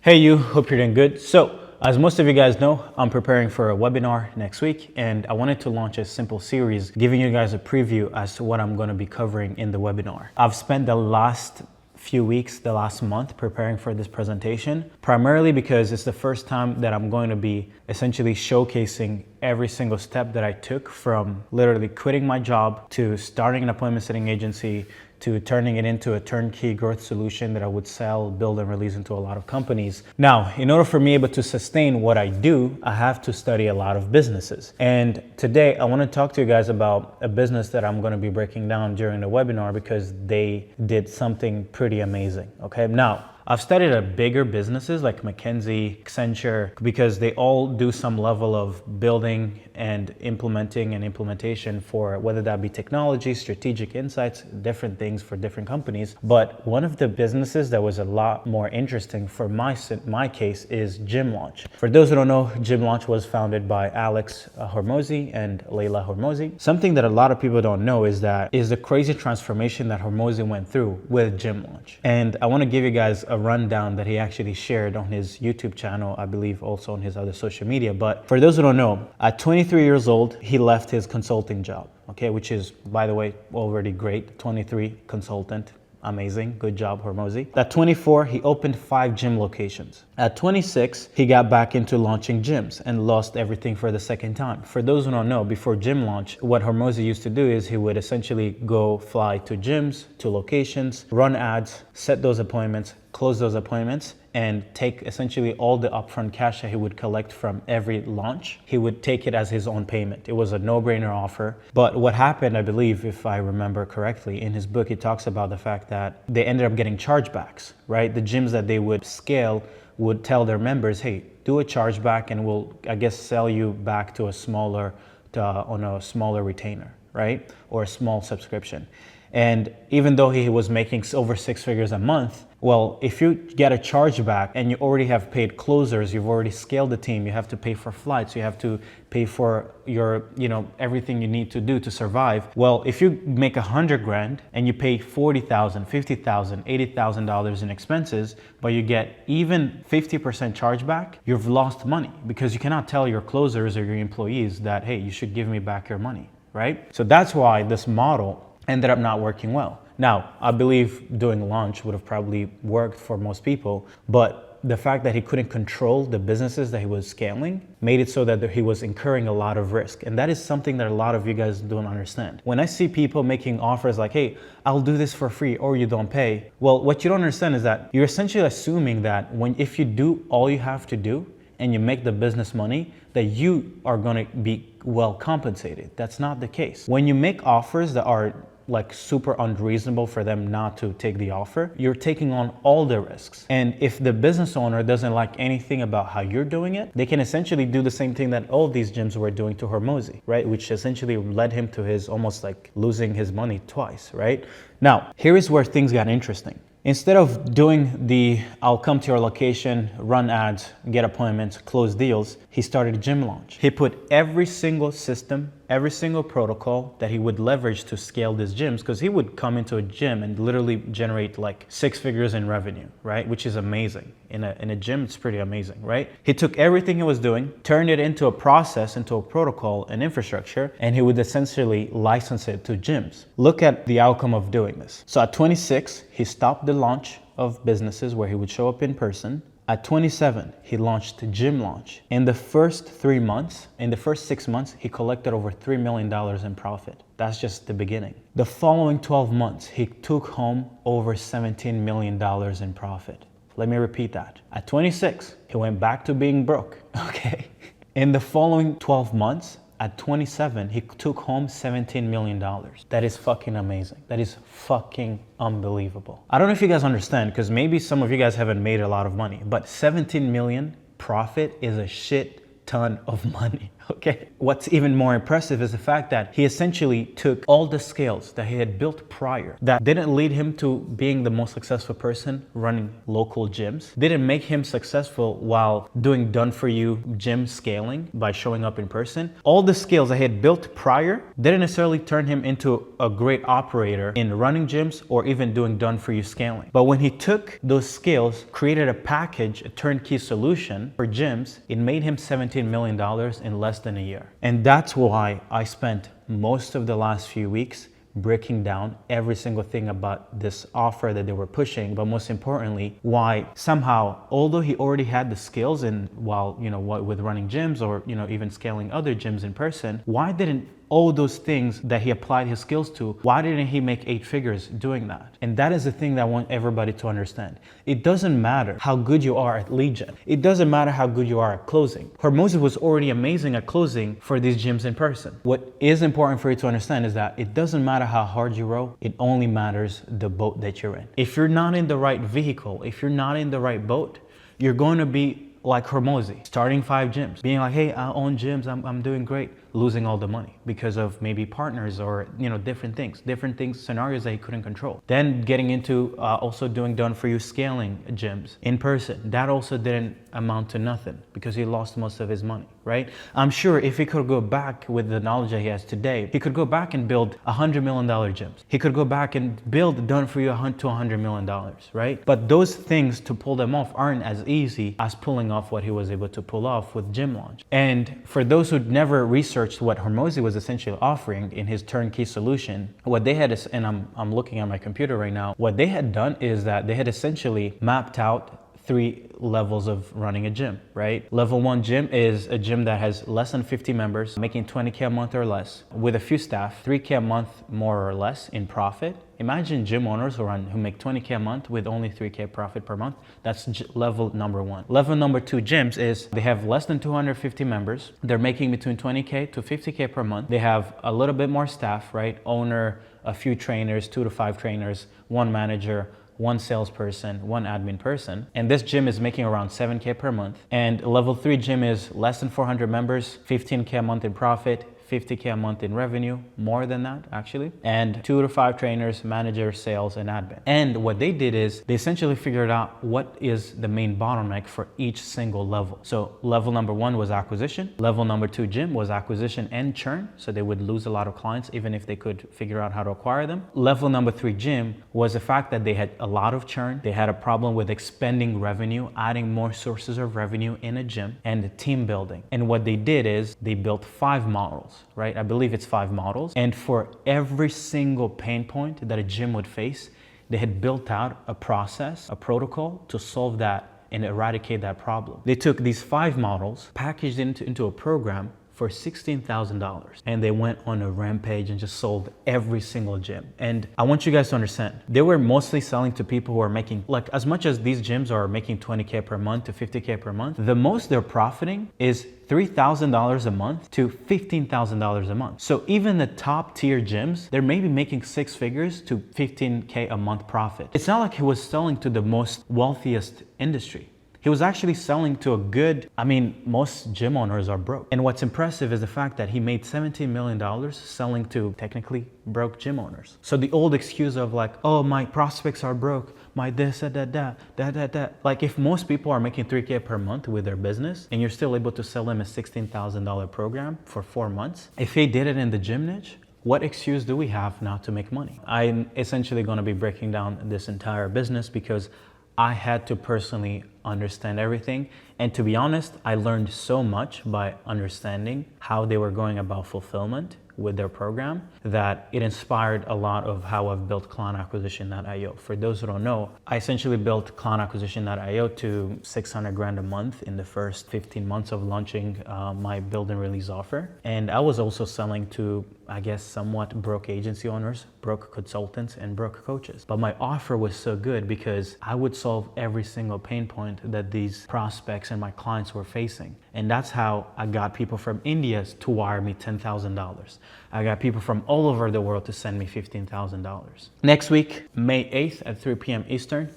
Hey you, hope you're doing good. So, as most of you guys know, I'm preparing for a webinar next week and I wanted to launch a simple series giving you guys a preview as to what I'm going to be covering in the webinar. I've spent the last few weeks, the last month preparing for this presentation, primarily because it's the first time that I'm going to be essentially showcasing every single step that I took from literally quitting my job to starting an appointment setting agency to turning it into a turnkey growth solution that I would sell, build, and release into a lot of companies. Now, in order for me able to sustain what I do, I have to study a lot of businesses. And today I want to talk to you guys about a business that I'm going to be breaking down during the webinar because they did something pretty amazing. Okay, now I've studied at bigger businesses like McKinsey, Accenture, because they all do some level of building and implementation for whether that be technology, strategic insights, different things for different companies. But one of the businesses that was a lot more interesting for my case is GymLaunch. For those who don't know, GymLaunch was founded by Alex Hormozi and Leila Hormozi. Something that a lot of people don't know is the crazy transformation that Hormozi went through with GymLaunch. And I want to give you guys a rundown that he actually shared on his YouTube channel, I believe also on his other social media. But for those who don't know, at 23 years old, he left his consulting job, okay, which is, by the way, already great. 23, consultant, amazing, good job, Hormozi. At 24, he opened 5 gym locations. At 26, he got back into launching gyms and lost everything for the second time. For those who don't know, before GymLaunch, what Hormozi used to do is he would essentially go fly to gyms, to locations, run ads, set those appointments, close those appointments, and take essentially all the upfront cash that he would collect from every launch. He would take it as his own payment. It was a no-brainer offer. But what happened, I believe, if I remember correctly, in his book, he talks about the fact that they ended up getting chargebacks, right? The gyms that they would scale would tell their members, hey, do a chargeback and we'll, I guess, sell you back to a smaller, on a smaller retainer, right? Or a small subscription. And even though he was making over 6 figures a month, well, if you get a chargeback and you already have paid closers, you've already scaled the team, you have to pay for flights, you have to pay for your, everything you need to do to survive. Well, if you make 100 grand and you pay $40,000, $50,000, $80,000 in expenses, but you get even 50% chargeback, you've lost money because you cannot tell your closers or your employees that, hey, you should give me back your money, right? So that's why this model ended up not working well. Now, I believe doing launch would have probably worked for most people, but the fact that he couldn't control the businesses that he was scaling made it so that he was incurring a lot of risk. And that is something that a lot of you guys don't understand. When I see people making offers like, hey, I'll do this for free or you don't pay, well, what you don't understand is that you're essentially assuming that if you do all you have to do and you make the business money, that you are going to be well compensated. That's not the case. When you make offers that are like super unreasonable for them not to take the offer, you're taking on all the risks. And if the business owner doesn't like anything about how you're doing it, they can essentially do the same thing that all these gyms were doing to Hormozi, right? Which essentially led him to his almost like losing his money twice, right? Now, here is where things got interesting. Instead of doing I'll come to your location, run ads, get appointments, close deals, he started GymLaunch. He put every single system, every single protocol that he would leverage to scale these gyms, because he would come into a gym and literally generate like 6 figures in revenue, right? Which is amazing. In a gym, it's pretty amazing, right? He took everything he was doing, turned it into a process, into a protocol and infrastructure, and he would essentially license it to gyms. Look at the outcome of doing this. So at 26, he stopped the launch of businesses where he would show up in person. At 27, he launched GymLaunch. In the first 6 months, he collected over $3 million in profit. That's just the beginning. The following 12 months, he took home over $17 million in profit. Let me repeat that. At 26, he went back to being broke, okay? In the following 12 months, at 27, he took home $17 million. That is fucking amazing. That is fucking unbelievable. I don't know if you guys understand, because maybe some of you guys haven't made a lot of money, but 17 million profit is a shit ton of money, Okay. What's even more impressive is the fact that he essentially took all the skills that he had built prior that didn't lead him to being the most successful person running local gyms, didn't make him successful while doing done for you gym scaling by showing up in person. All the skills that he had built prior didn't necessarily turn him into a great operator in running gyms or even doing done for you scaling. But when he took those skills, created a package, a turnkey solution for gyms, it made him $17 million in less than a year. And that's why I spent most of the last few weeks breaking down every single thing about this offer that they were pushing, but most importantly, why somehow, although he already had the skills and while, with running gyms or, even scaling other gyms in person, why didn't all those things that he applied his skills to, why didn't he make 8 figures doing that? And that is the thing that I want everybody to understand. It doesn't matter how good you are at lead gen. It doesn't matter how good you are at closing. Hormozi was already amazing at closing for these gyms in person. What is important for you to understand is that it doesn't matter how hard you row, it only matters the boat that you're in. If you're not in the right vehicle, if you're not in the right boat, you're going to be like Hormozi, starting 5 gyms, being like, hey, I own gyms, I'm doing great, losing all the money because of maybe partners or different things, scenarios that he couldn't control. Then getting into also doing done for you scaling gyms in person. That also didn't amount to nothing because he lost most of his money, right? I'm sure if he could go back with the knowledge that he has today, he could go back and build $100 million gyms. He could go back and build done for you $100 million, right? But those things, to pull them off, aren't as easy as pulling off what he was able to pull off with Gym Launch. And for those who'd never researched what Hormozi was essentially offering in his turnkey solution, what they had, and I'm looking at my computer right now, what they had done is that they had essentially mapped out 3 levels of running a gym, right? Level 1 gym is a gym that has less than 50 members, making $20K a month or less, with a few staff, $3K a month more or less in profit. Imagine gym owners who make $20K a month with only $3K profit per month. That's level number 1. Level number 2 gyms is they have less than 250 members. They're making between $20K to $50K per month. They have a little bit more staff, right? Owner, a few trainers, 2 to 5 trainers, 1 manager, 1 salesperson, 1 admin person. And this gym is making around $7K per month. And level 3 gym is less than 400 members, $15K a month in profit, $50K a month in revenue, more than that actually, and 2 to 5 trainers, manager, sales, and admin. And what they did is they essentially figured out what is the main bottleneck for each single level. So level number 1 was acquisition. Level number 2 gym was acquisition and churn. So they would lose a lot of clients even if they could figure out how to acquire them. Level number 3 gym was the fact that they had a lot of churn. They had a problem with expanding revenue, adding more sources of revenue in a gym, and team building. And what they did is they built 5 models. Right? I believe it's 5 models. And for every single pain point that a gym would face, they had built out a process, a protocol to solve that and eradicate that problem. They took these 5 models, packaged into a program for $16,000. And they went on a rampage and just sold every single gym. And I want you guys to understand, they were mostly selling to people who are making, like, as much as these gyms are making $20K per month to $50K per month, the most they're profiting is $3,000 a month to $15,000 a month. So even the top tier gyms, they're maybe making 6 figures to $15K a month profit. It's not like he was selling to the most wealthiest industry. He was actually selling to most gym owners are broke. And what's impressive is the fact that he made $17 million selling to technically broke gym owners. So the old excuse of like, oh, my prospects are broke, my this, that. Like if most people are making $3K per month with their business and you're still able to sell them a $16,000 program for 4 months, if he did it in the gym niche, what excuse do we have now to make money? I'm essentially going to be breaking down this entire business because I had to personally understand everything. And to be honest, I learned so much by understanding how they were going about fulfillment with their program that it inspired a lot of how I've built ClientAcquisition.io. For those who don't know, I essentially built ClientAcquisition.io to 600 grand a month in the first 15 months of launching my build and release offer. And I was also selling to, I guess, somewhat broke agency owners, broke consultants, and broke coaches. But my offer was so good because I would solve every single pain point that these prospects and my clients were facing. And that's how I got people from India to wire me $10,000. I got people from all over the world to send me $15,000. Next week, May 8th at 3 p.m. Eastern,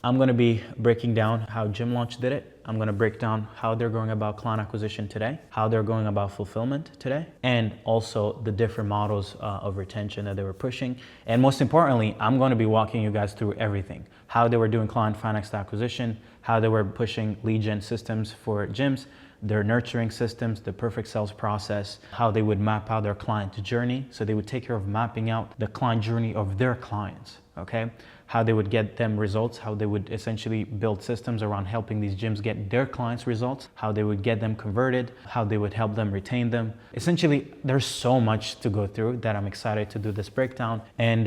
I'm going to be breaking down how Gym Launch did it. I'm going to break down how they're going about client acquisition today, how they're going about fulfillment today, and also the different models of retention that they were pushing. And most importantly, I'm going to be walking you guys through everything. How they were doing client financed acquisition, how they were pushing lead gen systems for gyms, their nurturing systems, the perfect sales process, how they would map out their client journey. So they would take care of mapping out the client journey of their clients, okay? How they would get them results, how they would essentially build systems around helping these gyms get their clients results, how they would get them converted, how they would help them retain them. Essentially, there's so much to go through that I'm excited to do this breakdown. And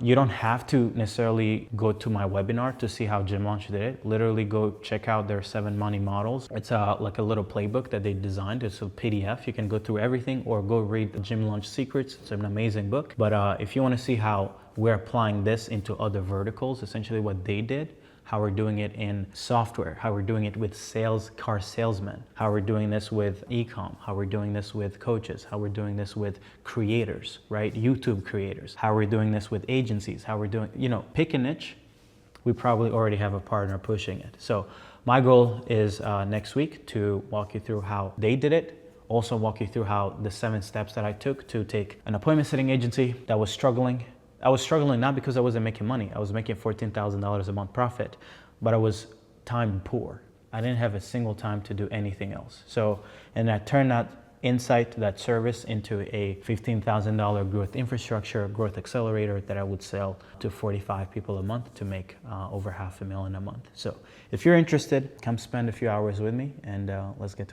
you don't have to necessarily go to my webinar to see how Gym Launch did it. Literally go check out their 7 money models. It's like a little playbook that they designed. It's a PDF. You can go through everything or go read Gym Launch Secrets. It's an amazing book. But if you want to see how we're applying this into other verticals, essentially what they did, how we're doing it in software, how we're doing it with car salesmen, how we're doing this with e-com, how we're doing this with coaches, how we're doing this with creators, right? YouTube creators, how we're doing this with agencies, how we're doing, pick a niche. We probably already have a partner pushing it. So my goal is next week to walk you through how they did it, also walk you through how the 7 steps that I took to take an appointment setting agency that was struggling. I was struggling not because I wasn't making money. I was making $14,000 a month profit, but I was time poor. I didn't have a single time to do anything else. So, and I turned that insight, that service into a $15,000 growth infrastructure, growth accelerator that I would sell to 45 people a month to make over $500,000 a month. So if you're interested, come spend a few hours with me and let's get to work.